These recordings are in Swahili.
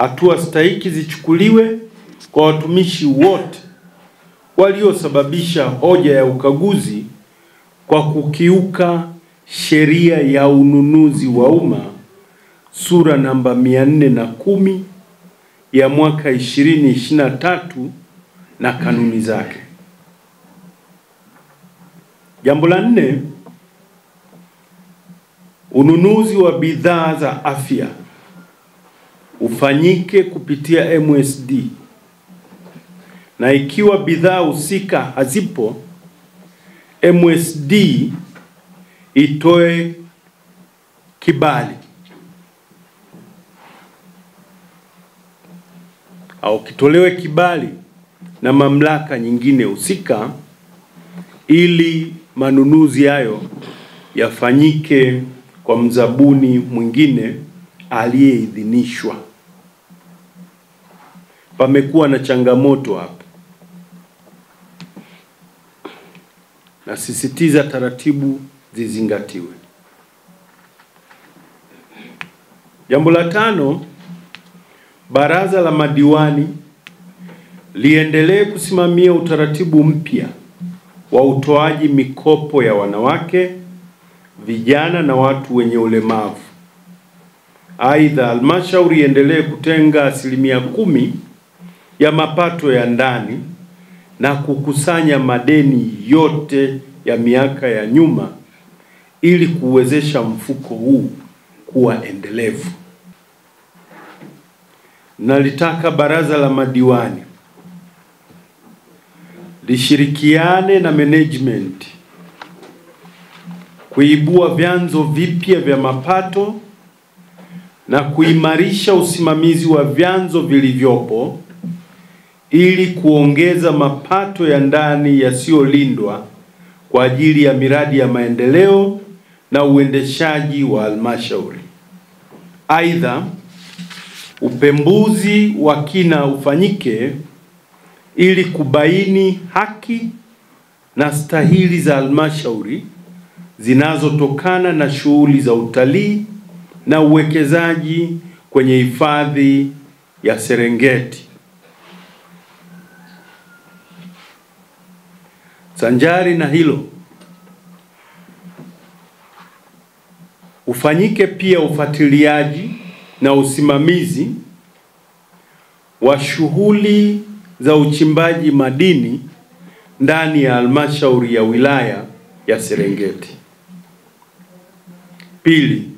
hatua stahiki zichukuliwe kwa watumishi wote waliosababisha hoja ya ukaguzi kwa kukiuka sheria ya ununuzi wa umma sura namba 410 ya mwaka 2023 na kanuni zake. Jambo la 4, ununuzi wa bidhaa za afya ufanyike kupitia MSD, na ikiwa bidhaa husika hazipo, MSD itoe kibali au kitolewe kibali na mamlaka nyingine husika ili manunuzi hayo yafanyike kwa mzabuni mwingine aliyeidhinishwa. Pamekuwa na changamoto hapa. Nasisitiza taratibu zizingatiwe. Jambo la 5, baraza la madiwani liendelee kusimamia utaratibu mpya wa utoaji mikopo ya wanawake, vijana na watu wenye ulemavu. Aidha, halmashauri iendelee kutenga 10% ya mapato ya ndani na kukusanya madeni yote ya miaka ya nyuma ili kuwezesha mfuko huu kuwa endelevu. Nalitaka baraza la madiwani lishirikiane na management kuibua vyanzo vipya vya mapato na kuimarisha usimamizi wa vyanzo vilivyopo ili kuongeza mapato ya ndani yasiyolindwa kwa ajili ya miradi ya maendeleo na uendeshaji wa halmashauri. Aidha, upembuzi wa kina ufanyike ili kubaini haki na stahili za halmashauri zinazotokana na shughuli za utalii na uwekezaji kwenye hifadhi ya Serengeti. Sanjari na hilo, ufanyike pia ufuatiliaji na usimamizi wa shughuli za uchimbaji madini ndani ya halmashauri ya wilaya ya Serengeti. Pili,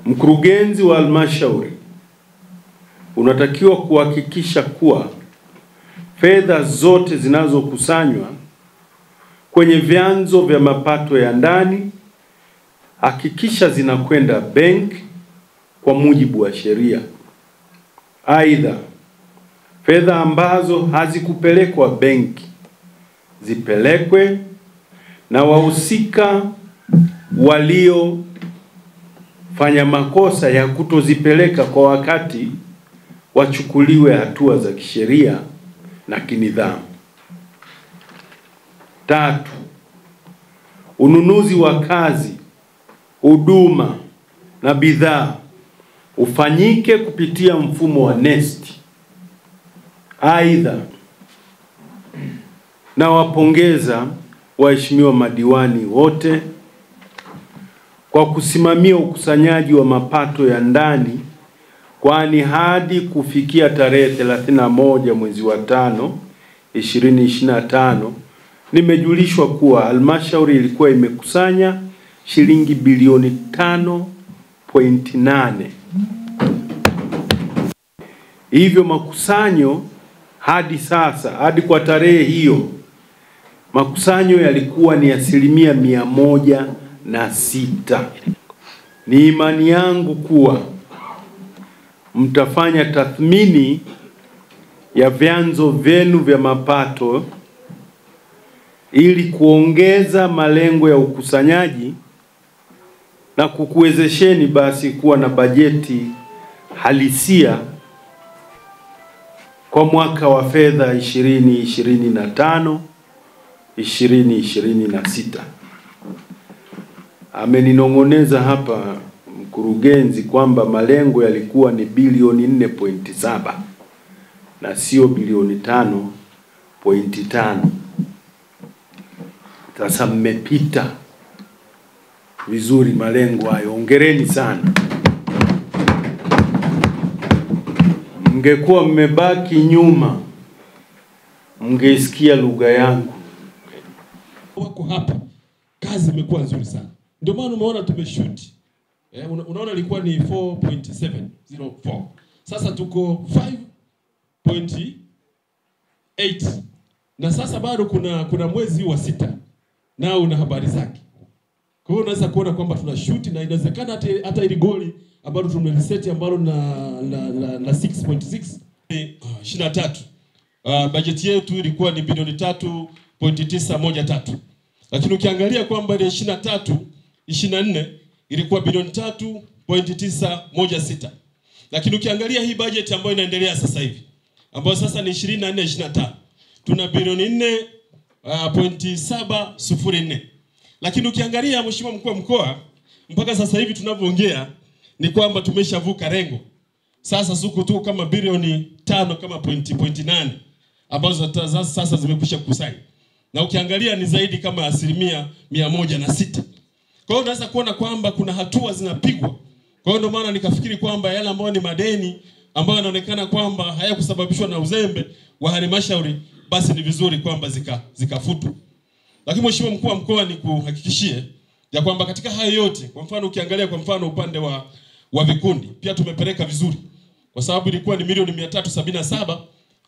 mkurugenzi wa halmashauri unatakiwa kuhakikisha kuwa fedha zote zinazokusanywa kwenye vyanzo vya mapato ya ndani hakikisha zinakwenda benki kwa mujibu wa sheria. Aidha, fedha ambazo hazikupelekwa benki zipelekwe na wahusika waliofanya makosa ya kutozipeleka kwa wakati wachukuliwe hatua za kisheria na kinidhamu. 3, ununuzi wa kazi, huduma na bidhaa ufanyike kupitia mfumo wa NeST. Aidha, na wapongeza waheshimiwa madiwani wote kwa kusimamia ukusanyaji wa mapato ya ndani, kwani hadi kufikia tarehe 31 mwezi wa 5 2025 nimejulishwa kuwa halmashauri ilikuwa imekusanya shilingi bilioni 5.8. Hivyo makusanyo hadi sasa, hadi kwa tarehe hiyo, makusanyo yalikuwa ni 106%. Ni imani yangu kuwa mtafanya tathmini ya vyanzo vyenu vya mapato ili kuongeza malengo ya ukusanyaji na kukuwezesheni basi kuwa na bajeti halisia kwa mwaka wa fedha 2025 2026. Ameninong'oneza hapa mkurugenzi kwamba malengo yalikuwa ni bilioni 4.7 na sio bilioni 5.5. Sasa mmepita vizuri malengo hayo, hongereni sana. Mngekuwa mmebaki nyuma, mngesikia lugha yangu. Wako hapa, kazi imekuwa nzuri sana. Ndio maana umeona tumeshoot. Unaona ilikuwa ni 4.704. Sasa tuko 5.8. Na sasa bado kuna mwezi wa 6. Nao una habari zake. Kwa hiyo unaweza kuona kwamba tuna shoot, na inawezekana hata ile goli ambalo tumeliseti ambalo na 6.6 23. Bajeti yetu ilikuwa ni bilioni 3.913. Lakini ukiangalia kwamba ile 23-24 ilikuwa bilioni 3.916. Lakini ukiangalia hii bajeti ambayo inaendelea sasa hivi, ambayo sasa ni 24-25, tuna bilioni 4.704. Lakini ukiangalia Mheshimiwa Mkuu wa Mkoa, mpaka sasa hivi tunavyoongea ni kwamba tumeshavuka lengo. Sasa suku tu kama bilioni 5 kama point 8 ambazo sasa zimekwisha kukusanya. Na ukiangalia ni zaidi kama 106%. Kwa hiyo unaweza kuona kwamba kuna hatua zinapigwa. Kwa hiyo ndio maana nikafikiri kwamba yale ambayo ni madeni ambayo yanaonekana kwamba hayakusababishwa na uzembe wa halmashauri, basi ni vizuri kwamba zikafutwa. Lakini Mheshimiwa Mkuu wa Mkoa, ni kuhakikishie ya kwamba katika hayo yote, kwa mfano ukiangalia kwa mfano upande wa vikundi, pia tumepeleka vizuri. Kwa sababu ilikuwa ni milioni 377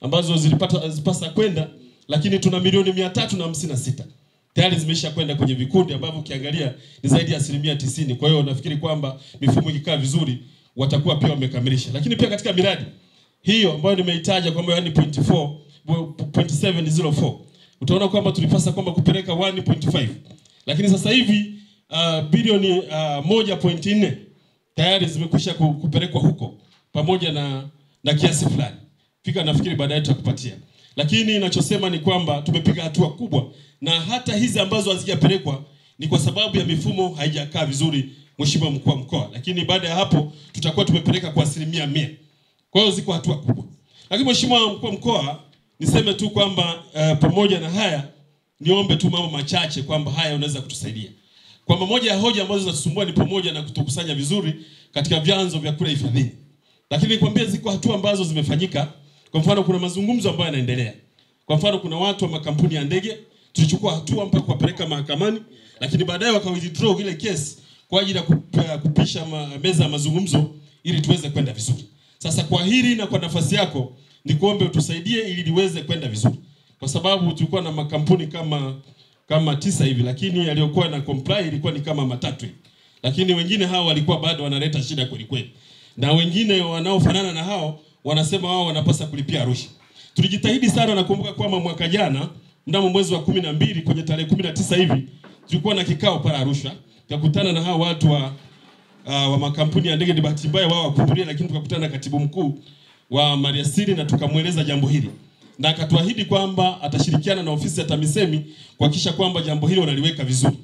ambazo zilipasa kwenda, lakini tuna milioni 356 tayari zimesha kwenda kwenye vikundi ambavyo ukiangalia ni zaidi ya 90%. Kwa hiyo nafikiri kwamba mifumo ikikaa vizuri watakuwa pia wamekamilisha. Lakini pia katika miradi hiyo ambayo nimeitaja kwamba yani 0.704, utaona kwamba tulipasa kwamba kupeleka 1.5. Lakini sasa hivi bilioni 1.4 tayari zimekwisha kupelekwa huko pamoja na kiasi fulani. Fika nafikiri baadaye tutakupatia. Lakini ninachosema ni kwamba tumepiga hatua kubwa, na hata hizi ambazo hazijapelekwa ni kwa sababu ya mifumo haijakaa vizuri, Mheshimiwa Mkuu wa Mkoa. Lakini baada ya hapo tutakuwa tumepeleka kwa 100%. Kwa hiyo ziko hatua kubwa. Lakini Mheshimiwa Mkuu wa Mkoa, niseme tu kwamba pamoja na haya niombe tu mambo machache kwamba haya unaweza kutusaidia. Kwa moja ya hoja ambazo zinatusumbua ni pamoja na kutokusanya vizuri katika vyanzo vya kule hifadhini. Lakini nikwambie ziko hatua ambazo zimefanyika. Kwa mfano kuna mazungumzo ambayo yanaendelea. Kwa mfano kuna watu wa makampuni ya ndege tulichukua hatua mpaka kuwapeleka mahakamani, lakini baadaye withdraw ile kesi kwa ajili ya kupisha meza ya mazungumzo ili tuweze kwenda vizuri. Sasa kwa hili na kwa nafasi yako ni kuombe utusaidie ili liweze kwenda vizuri. Kwa sababu tulikuwa na makampuni kama 9 hivi, lakini yaliokuwa na comply ilikuwa ni kama 3 hivi. Lakini wengine hao walikuwa bado wanaleta shida kweli kweli. Na wengine wanaofanana na hao wanasema wao wanapasa kulipia Arusha. Tulijitahidi sana, na kumbuka kwamba mwaka jana mnamo mwezi wa 12 kwenye tarehe 19 hivi tulikuwa na kikao pale Arusha. Tukakutana na hao watu wa makampuni ya ndege. Ni bahati mbaya wao wakuhudhuria, lakini tukakutana na katibu mkuu wa Maliasili na tukamweleza jambo hili. Na akatuahidi kwamba atashirikiana na ofisi ya TAMISEMI kuhakikisha kwamba jambo hilo wanaliweka vizuri.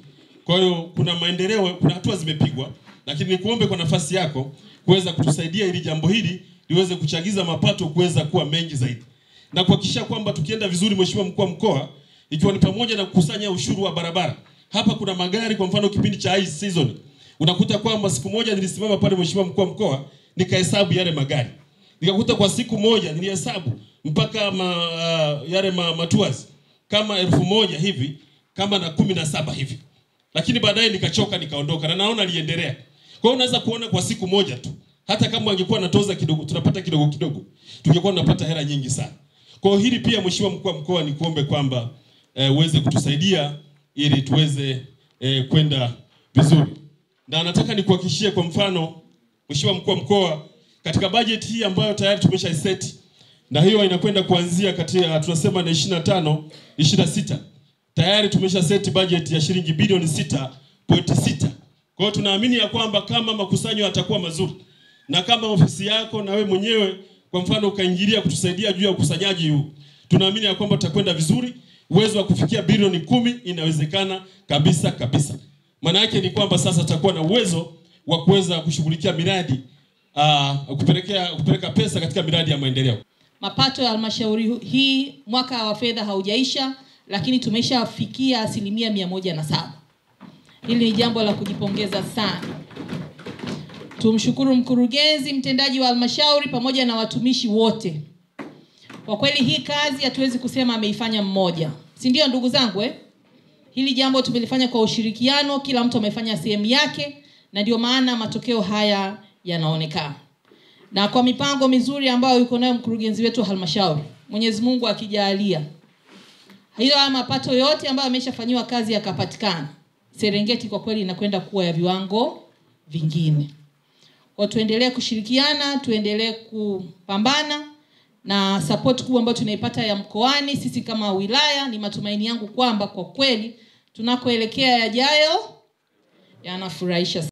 Kwa hiyo kuna maendeleo, kuna hatua zimepigwa, lakini nikuombe kwa nafasi yako kuweza kutusaidia ili jambo hili liweze kuchagiza mapato kuweza kuwa mengi zaidi. Na kuhakikisha kwamba tukienda vizuri, Mheshimiwa Mkuu wa Mkoa, ikiwa ni pamoja na kukusanya ushuru wa barabara. Hapa kuna magari, kwa mfano kipindi cha high season, unakuta kwamba siku moja nilisimama pale Mheshimiwa Mkuu wa Mkoa nikahesabu yale magari. Nikakuta kwa siku moja nilihesabu mpaka yale matours kama 1000 hivi, kama na 17 hivi. Lakini baadaye nikachoka nikaondoka, na naona liendelea. Kwa hiyo unaweza kuona kwa siku moja tu, hata kama wangekuwa natoza kidogo, tunapata kidogo kidogo, tungekuwa tunapata hela nyingi sana. Kwa hiyo hili pia Mheshimiwa Mkuu wa Mkoa ni kuombe kwamba uweze kutusaidia ili tuweze kwenda vizuri. Na nataka nikuhakikishie kwa mfano Mheshimiwa Mkuu wa Mkoa, katika budget hii ambayo tayari tumeshaiseti, na hiyo inakwenda kuanzia katika tunasema na 25-26, tayari tumesha seti budget ya shilingi bilioni 6.6. Kwa hiyo tunaamini ya kwamba kama makusanyo yatakuwa mazuri, na kama ofisi yako na wewe mwenyewe kwa mfano ukaingilia kutusaidia juu ya ukusanyaji huu, tunaamini ya kwamba tutakwenda vizuri. Uwezo wa kufikia bilioni 10 inawezekana kabisa kabisa. Maana yake ni kwamba sasa tutakuwa na uwezo wa kuweza kushughulikia miradi kupeleka pesa katika miradi ya maendeleo. Mapato ya halmashauri hii mwaka wa fedha haujaisha, lakini tumeshafikia 107%. Hili ni jambo la kujipongeza sana. Tumshukuru mkurugenzi mtendaji wa halmashauri pamoja na watumishi wote. Kwa kweli hii kazi hatuwezi kusema ameifanya mmoja. Si ndio ndugu zangu Hili jambo tumelifanya kwa ushirikiano, kila mtu amefanya sehemu yake, na ndio maana matokeo haya yanaonekana. Na kwa mipango mizuri ambayo yuko nayo mkurugenzi wetu wa halmashauri, Mwenyezi Mungu akijalia, hiyo mapato yote ambayo ameshafanywa kazi yakapatikana, Serengeti kwa kweli inakwenda kuwa ya viwango vingine. Kwa tuendelee kushirikiana, tuendelee kupambana, na support kubwa ambayo tunaipata ya mkoani sisi kama wilaya, ni matumaini yangu kwamba kwa kweli tunakoelekea yajayo yanafurahisha.